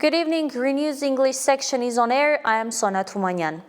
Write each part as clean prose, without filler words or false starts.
Good evening, RENEWS English section is on air. I am Sona Tumanyan.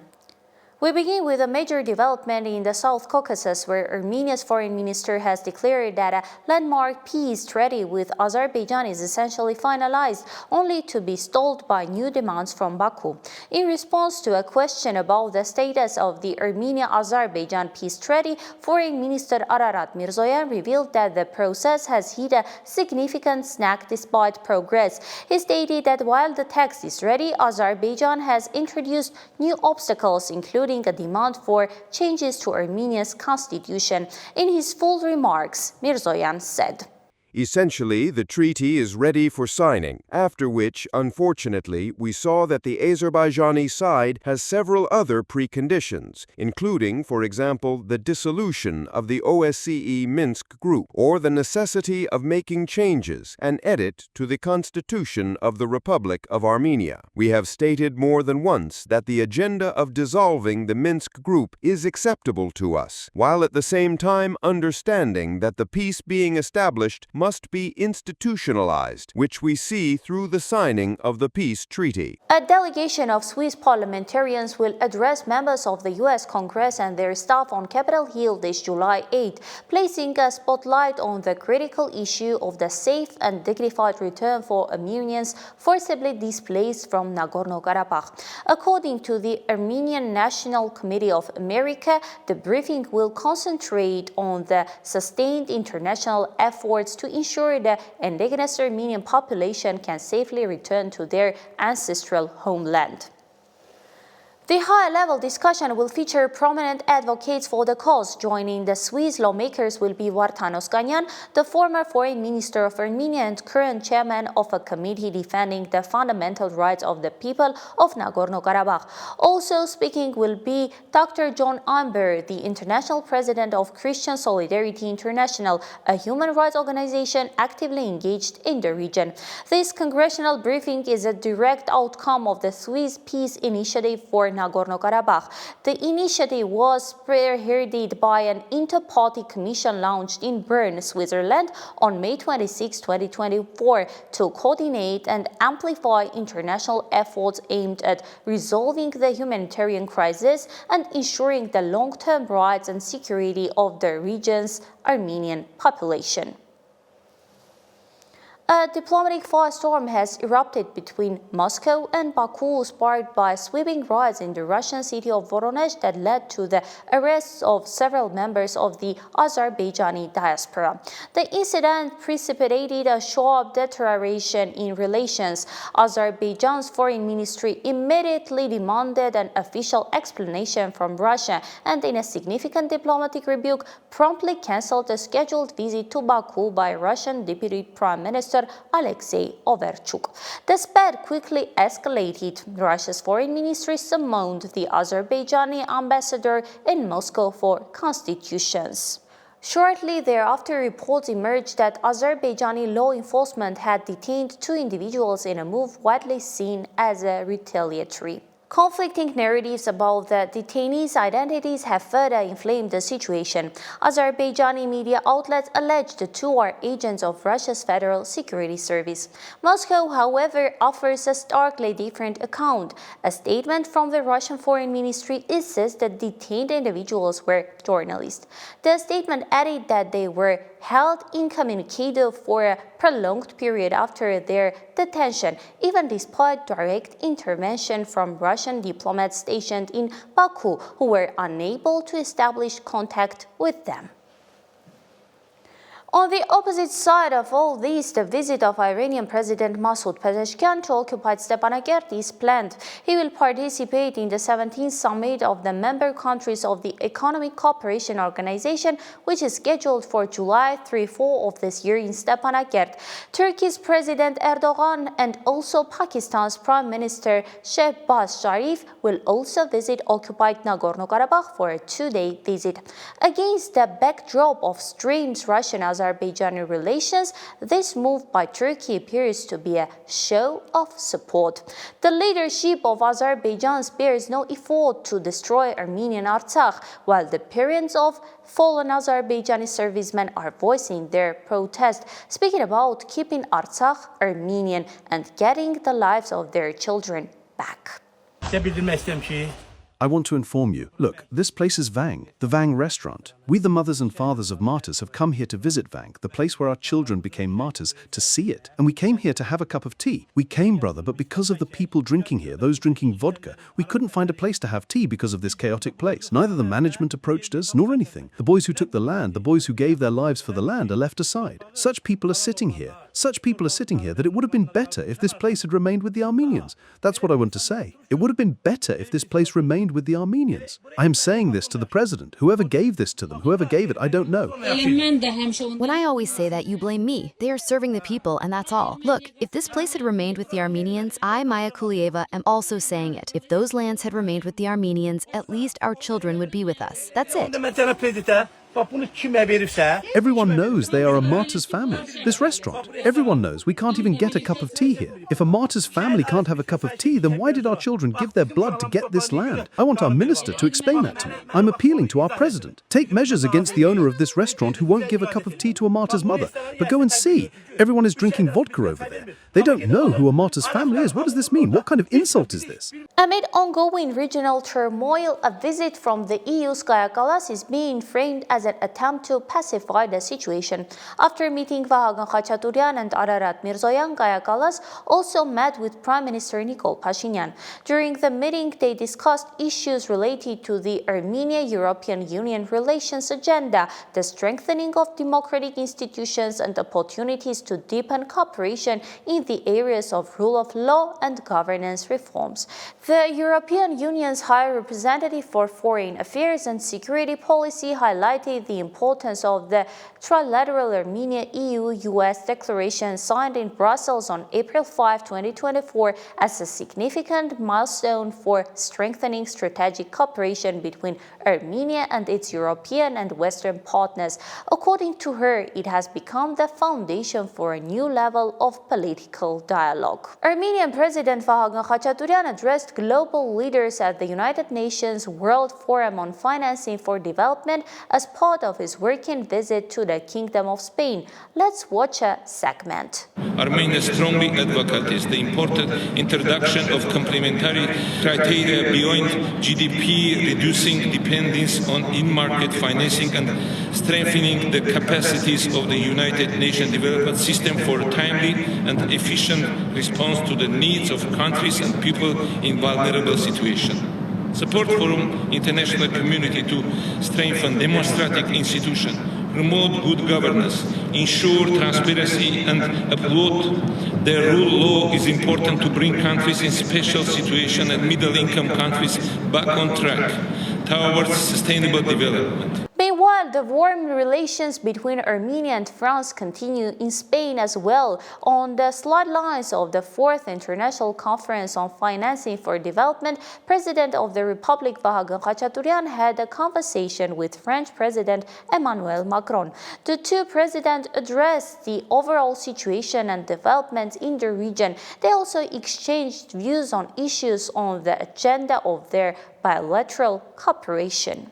We begin with a major development in the South Caucasus, where Armenia's foreign minister has declared that a landmark peace treaty with Azerbaijan is essentially finalized, only to be stalled by new demands from Baku. In response to a question about the status of the Armenia-Azerbaijan peace treaty, Foreign Minister Ararat Mirzoyan revealed that the process has hit a significant snag despite progress. He stated that while the text is ready, Azerbaijan has introduced new obstacles, including a demand for changes to Armenia's constitution. In his full remarks, Mirzoyan said, "Essentially, the treaty is ready for signing, after which, unfortunately, we saw that the Azerbaijani side has several other preconditions, including, for example, the dissolution of the OSCE Minsk group, or the necessity of making changes and edit to the constitution of the Republic of Armenia. We have stated more than once that the agenda of dissolving the Minsk group is acceptable to us, while at the same time understanding that the peace being established must be institutionalized, which we see through the signing of the peace treaty." A delegation of Swiss parliamentarians will address members of the U.S. Congress and their staff on Capitol Hill this July 8, placing a spotlight on the critical issue of the safe and dignified return for Armenians forcibly displaced from Nagorno-Karabakh. According to the Armenian National Committee of America, the briefing will concentrate on the sustained international efforts to ensure the indigenous Armenian population can safely return to their ancestral homeland. The high-level discussion will feature prominent advocates for the cause. Joining the Swiss lawmakers will be Vartan Oskanyan, the former foreign minister of Armenia and current chairman of a committee defending the fundamental rights of the people of Nagorno-Karabakh. Also speaking will be Dr. John Amber, the international president of Christian Solidarity International, a human rights organization actively engaged in the region. This congressional briefing is a direct outcome of the Swiss Peace Initiative for Nagorno-Karabakh. The initiative was spearheaded by an inter-party commission launched in Bern, Switzerland on May 26, 2024 to coordinate and amplify international efforts aimed at resolving the humanitarian crisis and ensuring the long-term rights and security of the region's Armenian population. A diplomatic firestorm has erupted between Moscow and Baku, sparked by sweeping riots in the Russian city of Voronezh that led to the arrests of several members of the Azerbaijani diaspora. The incident precipitated a sharp deterioration in relations. Azerbaijan's foreign ministry immediately demanded an official explanation from Russia and, in a significant diplomatic rebuke, promptly cancelled a scheduled visit to Baku by Russian Deputy Prime Minister Alexei Overchuk. The spat quickly escalated. Russia's foreign ministry summoned the Azerbaijani ambassador in Moscow for constitutions. Shortly thereafter, reports emerged that Azerbaijani law enforcement had detained two individuals in a move widely seen as a retaliatory. Conflicting narratives about the detainees' identities have further inflamed the situation. Azerbaijani media outlets alleged the two are agents of Russia's Federal Security Service. Moscow, however, offers a starkly different account. A statement from the Russian Foreign Ministry insists that detained individuals were journalists. The statement added that they were held incommunicado for a prolonged period after their detention, even despite direct intervention from Russian diplomats stationed in Baku, who were unable to establish contact with them. On the opposite side of all this, the visit of Iranian President Masoud Pezeshkian to occupied Stepanakert is planned. He will participate in the 17th summit of the member countries of the Economic Cooperation Organization, which is scheduled for July 3-4 of this year in Stepanakert. Turkey's President Erdogan and also Pakistan's Prime Minister Shehbaz Sharif will also visit occupied Nagorno-Karabakh for a two-day visit. Against the backdrop of strained Russian Armenian-Azerbaijani relations, this move by Turkey appears to be a show of support. The leadership of Azerbaijan spares no effort to destroy Armenian Artsakh, while the parents of fallen Azerbaijani servicemen are voicing their protest, speaking about keeping Artsakh Armenian and getting the lives of their children back. I want to inform you, look, this place is Vang, the Vang restaurant. We, the mothers and fathers of martyrs, have come here to visit Vang, the place where our children became martyrs, to see it. And we came here to have a cup of tea. We came, brother, but because of the people drinking here, those drinking vodka, we couldn't find a place to have tea because of this chaotic place. Neither the management approached us, nor anything. The boys who took the land, the boys who gave their lives for the land, are left aside. Such people are sitting here that it would have been better if this place had remained with the Armenians. That's what I want to say. It would have been better if this place remained with the Armenians. I am saying this to the president. Whoever gave this to them, whoever gave it, I don't know. When I always say that, you blame me. They are serving the people, and that's all. Look, if this place had remained with the Armenians, I, Maya Kulieva, am also saying it. If those lands had remained with the Armenians, at least our children would be with us. That's it. Everyone knows they are a martyr's family. This restaurant, everyone knows we can't even get a cup of tea here. If a martyr's family can't have a cup of tea, then why did our children give their blood to get this land? I want our minister to explain that to me. I'm appealing to our president. Take measures against the owner of this restaurant who won't give a cup of tea to a martyr's mother. But go and see. Everyone is drinking vodka over there. They don't know who a martyr's family is. What does this mean? What kind of insult is this? Amid ongoing regional turmoil, a visit from the EU's Kaja Kallas is being framed as an attempt to pacify the situation. After meeting Vahagan Khachaturian and Ararat Mirzoyan, Kaja Kallas also met with Prime Minister Nikol Pashinyan. During the meeting, they discussed issues related to the Armenia-European Union relations agenda, the strengthening of democratic institutions, and opportunities to deepen cooperation in the areas of rule of law and governance reforms. The European Union's High Representative for Foreign Affairs and Security Policy highlighted the importance of the trilateral Armenia-EU-US declaration signed in Brussels on April 5, 2024 as a significant milestone for strengthening strategic cooperation between Armenia and its European and Western partners. According to her, it has become the foundation for a new level of political dialogue. Armenian President Vahagan Khachaturian addressed global leaders at the United Nations World Forum on Financing for Development as part of his working visit to the Kingdom of Spain. Let's watch a segment. Armenia strongly advocates the important introduction of complementary criteria beyond GDP, reducing dependence on in-market financing and strengthening the capacities of the United Nations development system for timely and efficient response to the needs of countries and people in vulnerable situations. Support from international community to strengthen democratic institutions, promote good governance, ensure transparency, and uphold the rule of law is important to bring countries in special situation and middle-income countries back on track towards sustainable development. Meanwhile, the warm relations between Armenia and France continue in Spain as well. On the sidelines of the 4th International Conference on Financing for Development, President of the Republic Vahagan Khachaturian had a conversation with French President Emmanuel Macron. The two presidents addressed the overall situation and developments in the region. They also exchanged views on issues on the agenda of their bilateral cooperation.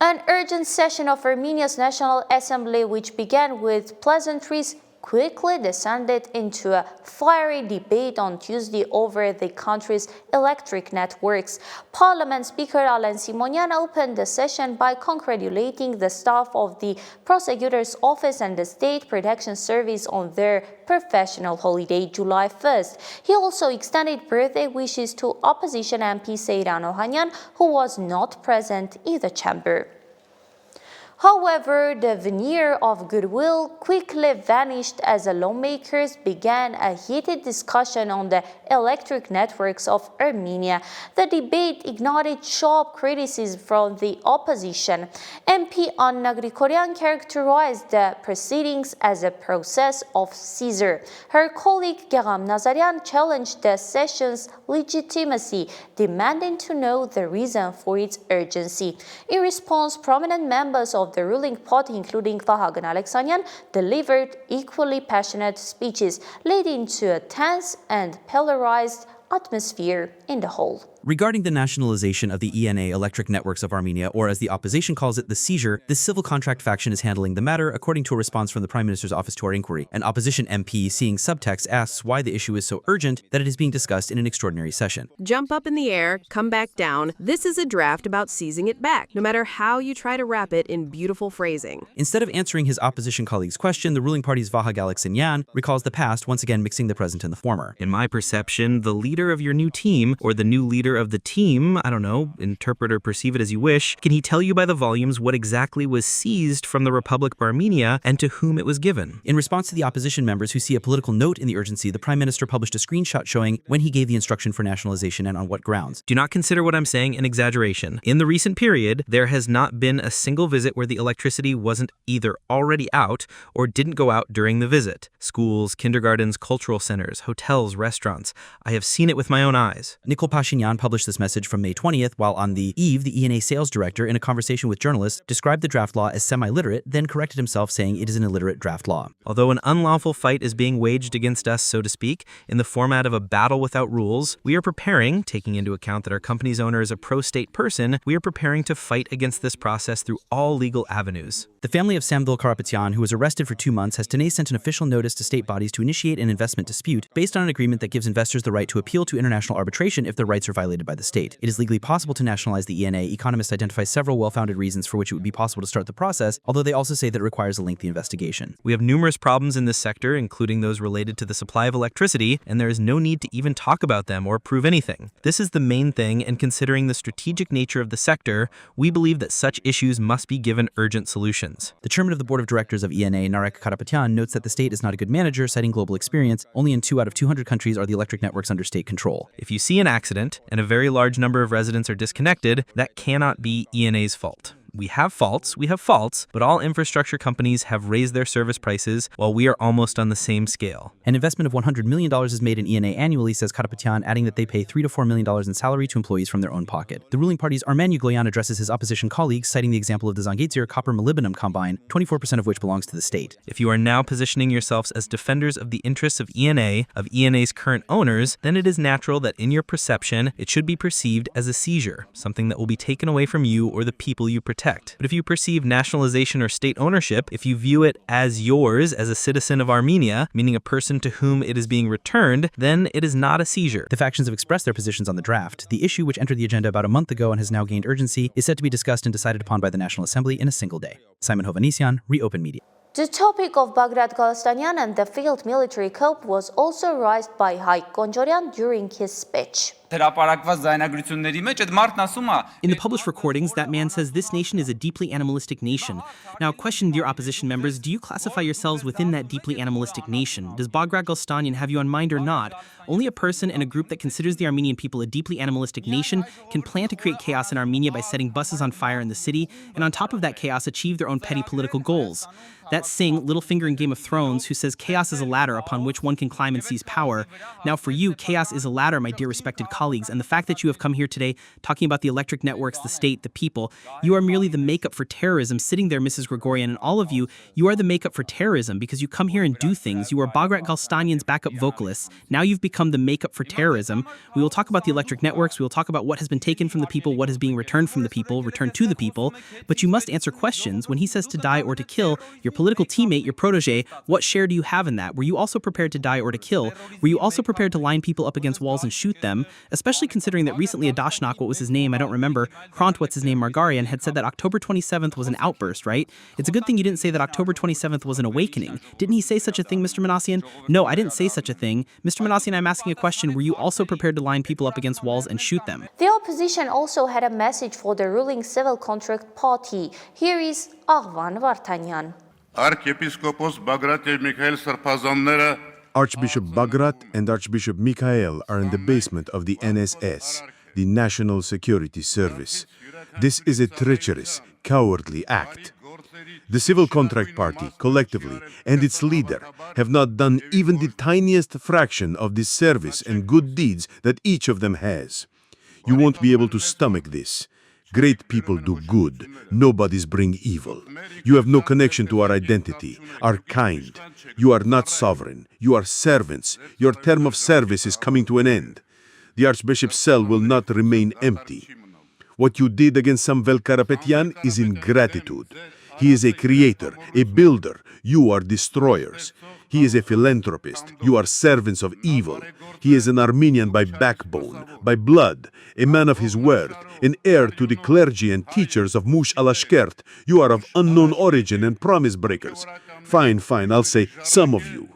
An urgent session of Armenia's National Assembly, which began with pleasantries, quickly descended into a fiery debate on Tuesday over the country's electric networks. Parliament Speaker Alen Simonian opened the session by congratulating the staff of the Prosecutor's Office and the State Protection Service on their professional holiday, July 1st. He also extended birthday wishes to opposition MP Seyran Ohanyan, who was not present in the chamber. However, the veneer of goodwill quickly vanished as the lawmakers began a heated discussion on the electric networks of Armenia. The debate ignited sharp criticism from the opposition. MP Anna Grigoryan characterized the proceedings as a process of seizure. Her colleague Geram Nazarian challenged the session's legitimacy, demanding to know the reason for its urgency. In response, prominent members of of the ruling party, including Vahagan Alexanian, delivered equally passionate speeches, leading to a tense and polarized atmosphere in the hall. Regarding the nationalization of the ENA Electric Networks of Armenia, or as the opposition calls it, the seizure, this civil contract faction is handling the matter, according to a response from the Prime Minister's office to our inquiry. An opposition MP, seeing subtext, asks why the issue is so urgent that it is being discussed in an extraordinary session. Jump up in the air, come back down. This is a draft about seizing it back, no matter how you try to wrap it in beautiful phrasing. Instead of answering his opposition colleague's question, the ruling party's Vahag Alexanian recalls the past, once again mixing the present and the former. In my perception, the leader of your new team, or the new leader of the team, I don't know, interpret or perceive it as you wish, can he tell you by the volumes what exactly was seized from the Republic of Armenia and to whom it was given? In response to the opposition members who see a political note in the urgency, the Prime Minister published a screenshot showing when he gave the instruction for nationalization and on what grounds. Do not consider what I'm saying an exaggeration. In the recent period, there has not been a single visit where the electricity wasn't either already out or didn't go out during the visit. Schools, kindergartens, cultural centers, hotels, restaurants. I have seen it with my own eyes. Nikol Pashinyan published this message from May 20th, while on the eve, the ENA sales director, in a conversation with journalists, described the draft law as semi-literate, then corrected himself, saying it is an illiterate draft law. Although an unlawful fight is being waged against us, so to speak, in the format of a battle without rules, we are preparing, taking into account that our company's owner is a pro-state person, we are preparing to fight against this process through all legal avenues. The family of Samvel Karapetyan, who was arrested for 2 months, has today sent an official notice to state bodies to initiate an investment dispute based on an agreement that gives investors the right to appeal to international arbitration if their rights are violated by the state. It is legally possible to nationalize the ENA. Economists identify several well-founded reasons for which it would be possible to start the process, although they also say that it requires a lengthy investigation. We have numerous problems in this sector, including those related to the supply of electricity, and there is no need to even talk about them or prove anything. This is the main thing, and considering the strategic nature of the sector, we believe that such issues must be given urgent solutions. The chairman of the board of directors of ENA, Narek Karapetyan, notes that the state is not a good manager, citing global experience. Only in 2 out of 200 countries are the electric networks under state control. If you see an accident and a very large number of residents are disconnected, that cannot be ENA's fault. We have faults, but all infrastructure companies have raised their service prices while we are almost on the same scale. An investment of $100 million is made in ENA annually, says Karapetyan, adding that they pay $3 to $4 million in salary to employees from their own pocket. The ruling party's Armenia Gloyan addresses his opposition colleagues, citing the example of the Zangezur copper-molybdenum combine, 24% of which belongs to the state. If you are now positioning yourselves as defenders of the interests of ENA's current owners, then it is natural that in your perception, it should be perceived as a seizure, something that will be taken away from you or the people you protect. But if you perceive nationalization or state ownership, if you view it as yours as a citizen of Armenia, meaning a person to whom it is being returned, then it is not a seizure. The factions have expressed their positions on the draft. The issue, which entered the agenda about a month ago and has now gained urgency, is set to be discussed and decided upon by the National Assembly in a single day. Simon Hovhannisyan, Reopen Media. The topic of Bagrat Galastanian and the field military coup was also raised by Hayk Gonjoryan during his speech. In the published recordings, that man says this nation is a deeply animalistic nation. Now, question, dear opposition members, do you classify yourselves within that deeply animalistic nation? Does Bagrat Galastanian have you on mind or not? Only a person and a group that considers the Armenian people a deeply animalistic nation can plan to create chaos in Armenia by setting buses on fire in the city, and on top of that chaos, achieve their own petty political goals. That's Singh, Littlefinger in Game of Thrones, who says chaos is a ladder upon which one can climb and seize power. Now for you, chaos is a ladder, my dear respected colleagues, and the fact that you have come here today talking about the electric networks, the state, the people, you are merely the makeup for terrorism. Sitting there, Mrs. Gregorian, and all of you, you are the makeup for terrorism because you come here and do things. You are Bagrat Galastanian's backup vocalists. Now you've become the makeup for terrorism. We will talk about the electric networks. We will talk about what has been taken from the people, what is being returned from the people, returned to the people. But you must answer questions. When he says to die or to kill, your political teammate, your protege, what share do you have in that? Were you also prepared to die or to kill? Were you also prepared to line people up against walls and shoot them? Especially considering that recently Adashnak, what was his name? I don't remember. Hrant, what's his name? Margarian had said that October 27th was an outburst, right? It's a good thing you didn't say that October 27th was an awakening. Didn't he say such a thing, Mr. Manassian? No, I didn't say such a thing. Mr. Manassian, I'm asking a question. Were you also prepared to line people up against walls and shoot them? The opposition also had a message for the ruling civil contract party. Here is Ahvan Vartanyan. Archiepiscopos Bagrat and Mikhail Sarpazanները Archbishop Bagrat and Archbishop Mikhail are in the basement of the NSS, the National Security Service. This is a treacherous, cowardly act. The Civil Contract Party, collectively, and its leader have not done even the tiniest fraction of the service and good deeds that each of them has. You won't be able to stomach this. Great people do good. Nobodies bring evil. You have no connection to our identity, our kind. You are not sovereign. You are servants. Your term of service is coming to an end. The Archbishop's cell will not remain empty. What you did against Samvel Karapetyan is ingratitude. He is a creator, a builder. You are destroyers. He is a philanthropist. You are servants of evil. He is an Armenian by backbone, by blood, a man of his word, an heir to the clergy and teachers of Mush al-Ashkert. You are of unknown origin and promise breakers. Fine, I'll say some of you.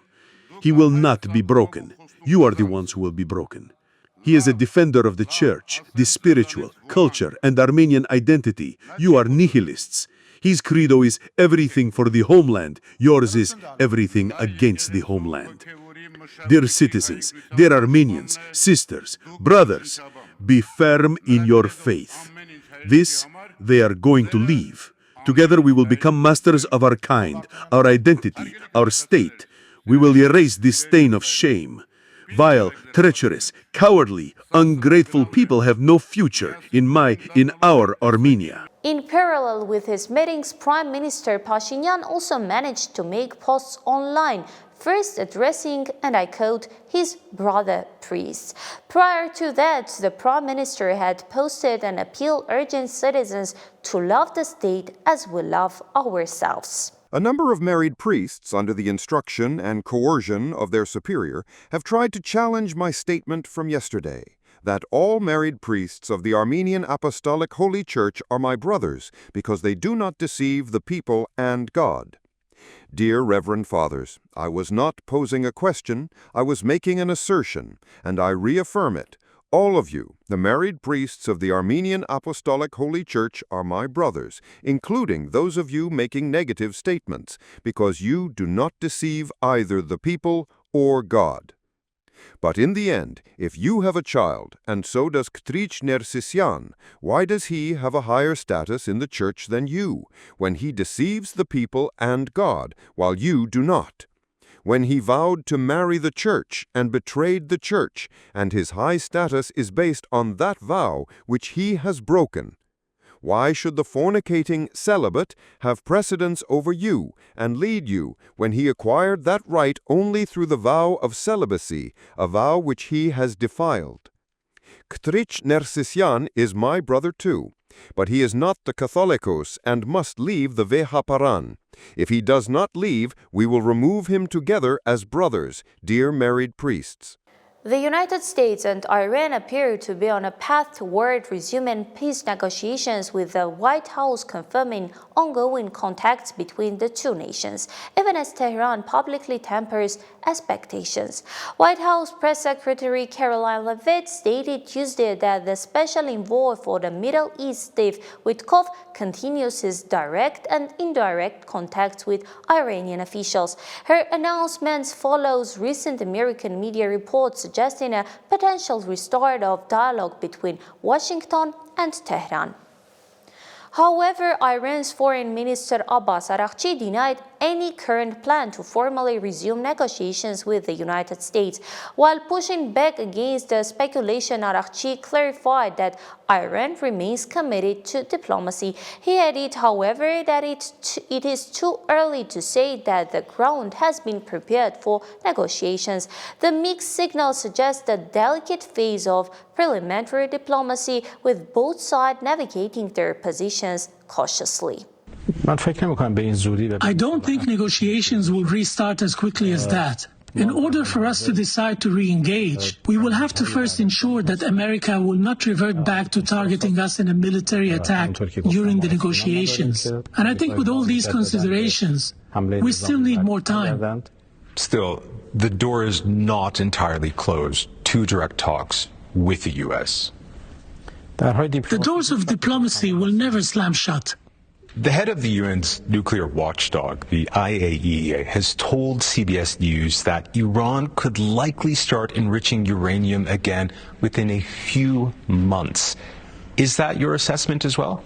He will not be broken. You are the ones who will be broken. He is a defender of the church, the spiritual, culture, and Armenian identity. You are nihilists. His credo is everything for the homeland. Yours is everything against the homeland. Dear citizens, dear Armenians, sisters, brothers, be firm in your faith. This they are going to leave. Together we will become masters of our kind, our identity, our state. We will erase this stain of shame. Vile, treacherous, cowardly, ungrateful people have no future in our Armenia. In parallel with his meetings, Prime Minister Pashinyan also managed to make posts online, first addressing, and I quote, his brother priests. Prior to that, the Prime Minister had posted an appeal urging citizens to love the state as we love ourselves. A number of married priests, under the instruction and coercion of their superior, have tried to challenge my statement from yesterday, that all married priests of the Armenian Apostolic Holy Church are my brothers, because they do not deceive the people and God. Dear Reverend Fathers, I was not posing a question, I was making an assertion, and I reaffirm it. All of you, the married priests of the Armenian Apostolic Holy Church, are my brothers, including those of you making negative statements, because you do not deceive either the people or God. But in the end, if you have a child, and so does Ktrich Nersisyan, why does he have a higher status in the church than you, when he deceives the people and God, while you do not? When he vowed to marry the church and betrayed the church, and his high status is based on that vow which he has broken. Why should the fornicating celibate have precedence over you and lead you when he acquired that right only through the vow of celibacy, a vow which he has defiled? Ktrich Nersisyan is my brother too, but he is not the Catholicos and must leave the Vehaparan. If he does not leave, we will remove him together as brothers, dear married priests. The United States and Iran appear to be on a path toward resuming peace negotiations, with the White House confirming ongoing contacts between the two nations, even as Tehran publicly tempers expectations. White House Press Secretary Caroline Leavitt stated Tuesday that the special envoy for the Middle East, Steve Witkoff, continues his direct and indirect contacts with Iranian officials. Her announcements follows recent American media reports suggesting a potential restart of dialogue between Washington and Tehran. However, Iran's Foreign Minister Abbas Araghchi denied any current plan to formally resume negotiations with the United States. While pushing back against the speculation, Araghchi clarified that Iran remains committed to diplomacy. He added, however, that it is too early to say that the ground has been prepared for negotiations. The mixed signals suggest a delicate phase of parliamentary diplomacy, with both sides navigating their positions cautiously. I don't think negotiations will restart as quickly as that. In order for us to decide to re-engage, we will have to first ensure that America will not revert back to targeting us in a military attack during the negotiations. And I think with all these considerations, we still need more time. Still, the door is not entirely closed to direct talks with the U.S. The doors of diplomacy will never slam shut. The head of the UN's nuclear watchdog, the IAEA, has told CBS News that Iran could likely start enriching uranium again within a few months. Is that your assessment as well?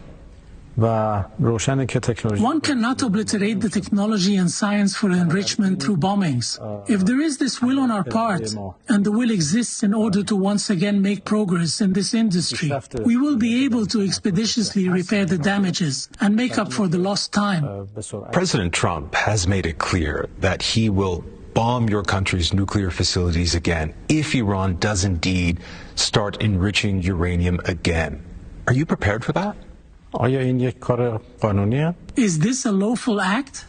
One cannot obliterate the technology and science for enrichment through bombings. If there is this will on our part, and the will exists in order to once again make progress in this industry, we will be able to expeditiously repair the damages and make up for the lost time. President Trump has made it clear that he will bomb your country's nuclear facilities again if Iran does indeed start enriching uranium again. Are you prepared for that? Is this a lawful act?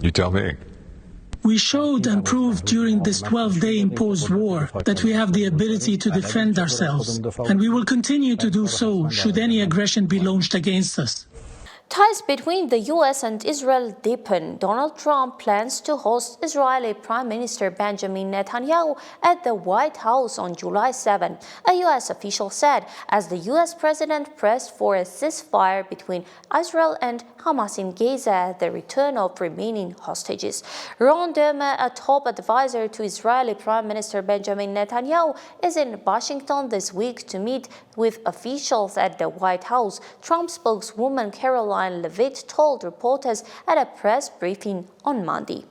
You tell me. We showed and proved during this 12-day imposed war that we have the ability to defend ourselves, and we will continue to do so should any aggression be launched against us. Ties between the U.S. and Israel deepen. Donald Trump plans to host Israeli Prime Minister Benjamin Netanyahu at the White House on July 7, a U.S. official said, as the U.S. president pressed for a ceasefire between Israel and Hamas in Gaza at the return of remaining hostages. Ron Dermer, a top advisor to Israeli Prime Minister Benjamin Netanyahu, is in Washington this week to meet with officials at the White House. Trump spokeswoman Caroline Levitt told reporters at a press briefing on Monday.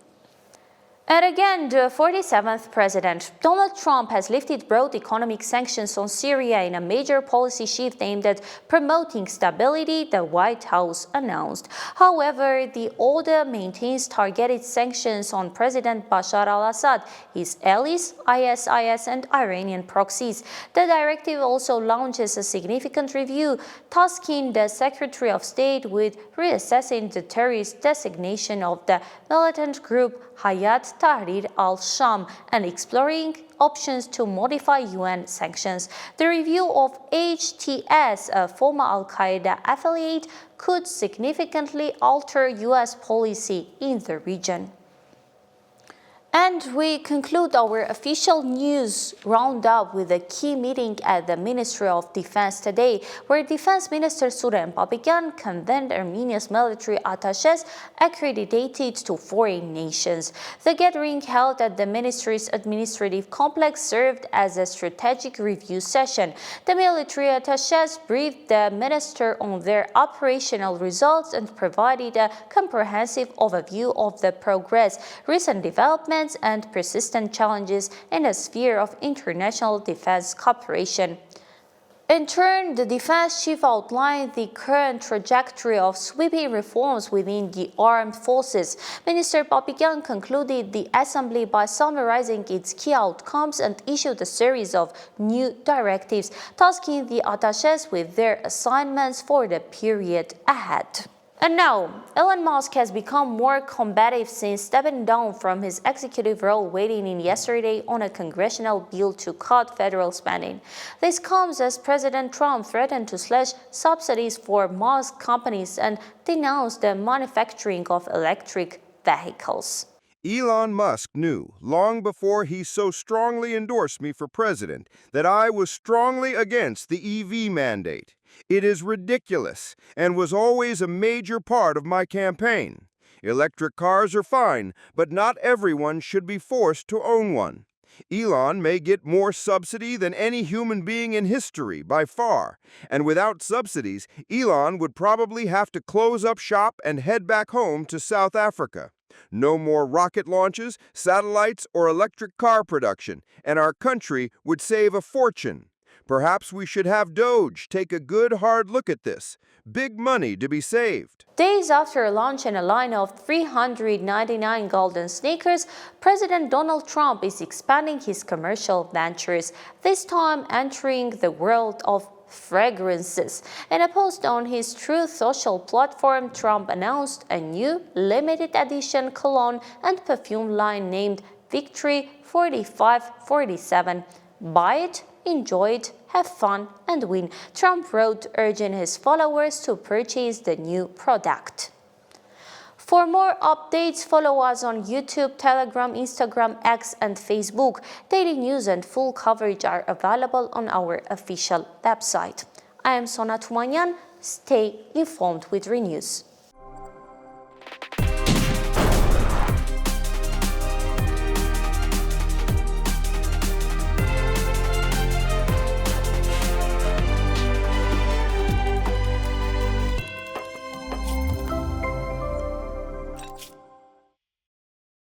And again, the 47th president, Donald Trump, has lifted broad economic sanctions on Syria in a major policy shift aimed at promoting stability, the White House announced. However, the order maintains targeted sanctions on President Bashar al-Assad, his allies, ISIS, and Iranian proxies. The directive also launches a significant review, tasking the Secretary of State with reassessing the terrorist designation of the militant group Hayat Tahrir al-Sham and exploring options to modify UN sanctions. The review of HTS, a former al-Qaeda affiliate, could significantly alter US policy in the region. And we conclude our official news roundup with a key meeting at the Ministry of Defense today, where Defense Minister Suren Papikyan convened Armenia's military attachés accredited to foreign nations. The gathering held at the ministry's administrative complex served as a strategic review session. The military attachés briefed the minister on their operational results and provided a comprehensive overview of the progress, recent developments, and persistent challenges in the sphere of international defense cooperation. In turn, the defense chief outlined the current trajectory of sweeping reforms within the armed forces. Minister Papikyan concluded the assembly by summarizing its key outcomes and issued a series of new directives, tasking the attachés with their assignments for the period ahead. And now, Elon Musk has become more combative since stepping down from his executive role, weighing in yesterday on a congressional bill to cut federal spending. This comes as President Trump threatened to slash subsidies for Musk companies and denounced the manufacturing of electric vehicles. Elon Musk knew, long before he so strongly endorsed me for president, that I was strongly against the EV mandate. It is ridiculous and was always a major part of my campaign. Electric cars are fine, but not everyone should be forced to own one. Elon may get more subsidy than any human being in history by far, and without subsidies, Elon would probably have to close up shop and head back home to South Africa. No more rocket launches, satellites, or electric car production, and our country would save a fortune. Perhaps we should have Doge take a good hard look at this. Big money to be saved. Days after launching a line of 399 golden sneakers, President Donald Trump is expanding his commercial ventures, this time entering the world of fragrances. In a post on his Truth Social platform, Trump announced a new limited edition cologne and perfume line named Victory 4547. Buy it, enjoy it, have fun, and win, Trump wrote, urging his followers to purchase the new product. For more updates, follow us on YouTube, Telegram, Instagram, X, and Facebook. Daily news and full coverage are available on our official website. I am Sona Tumanyan. Stay informed with RENEWS.